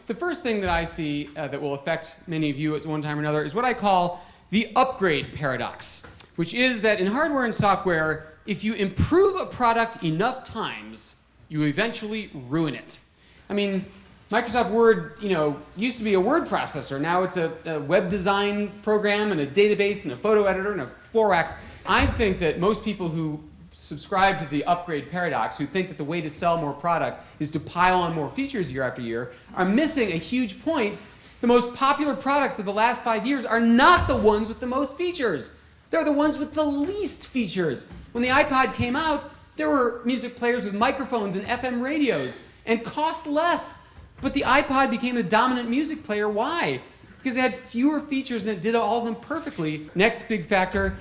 The first thing that I see that will affect many of you at one time or another is what I call the upgrade paradox, which is that in hardware and software, if you improve a product enough times, you eventually ruin it. I mean, Microsoft Word, used to be a word processor. Now it's a web design program and a database and a photo editor and a floor wax. I think that most people who subscribe to the upgrade paradox, who think that the way to sell more product is to pile on more features year after year, are missing a huge point. The most popular products of the last 5 years are not the ones with the most features. They're the ones with the least features. When the iPod came out, there were music players with microphones and FM radios and cost less. But the iPod became the dominant music player. Why? Because it had fewer features and it did all of them perfectly. Next big factor,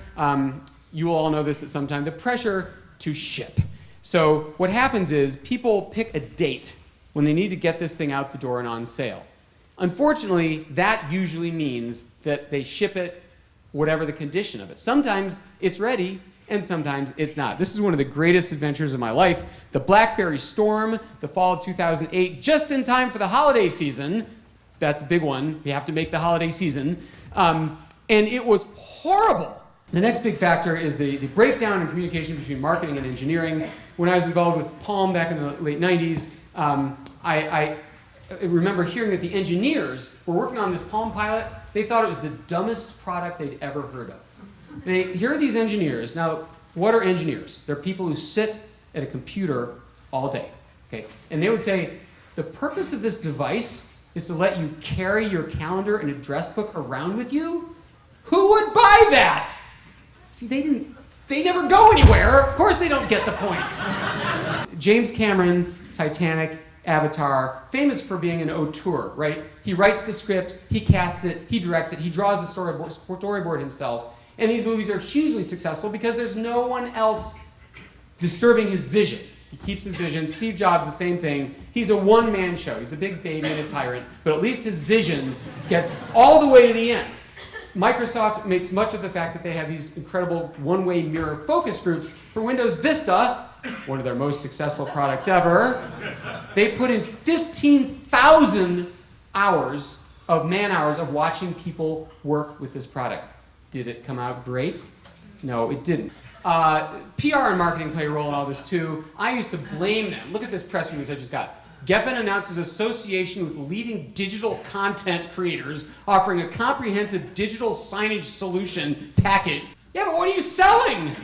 you will all know this at some time, the pressure to ship. So what happens is people pick a date when they need to get this thing out the door and on sale. Unfortunately, that usually means that they ship it whatever the condition of it. Sometimes it's ready, and sometimes it's not. This is one of the greatest adventures of my life. The BlackBerry Storm, the fall of 2008, just in time for the holiday season. That's a big one. We have to make the holiday season. And it was horrible. The next big factor is the breakdown in communication between marketing and engineering. When I was involved with Palm back in the late 90s, I remember hearing that the engineers were working on this Palm Pilot. They thought it was the dumbest product they'd ever heard of. Here are these engineers. Now, what are engineers? They're people who sit at a computer all day. Okay? And they would say, the purpose of this device is to let you carry your calendar and address book around with you? Who would buy that? See, they never go anywhere. Of course they don't get the point. James Cameron, Titanic, Avatar, famous for being an auteur, right? He writes the script, he casts it, he directs it, he draws the storyboard himself. And these movies are hugely successful because there's no one else disturbing his vision. He keeps his vision. Steve Jobs, the same thing. He's a one-man show. He's a big baby and a tyrant, but at least his vision gets all the way to the end. Microsoft makes much of the fact that they have these incredible one-way mirror focus groups for Windows Vista, one of their most successful products ever. They put in 15,000 hours of man-hours of watching people work with this product. Did it come out great? No, it didn't. PR and marketing play a role in all this too. I used to blame them. Look at this press release I just got. Geffen announces association with leading digital content creators offering a comprehensive digital signage solution package. Yeah, but what are you selling?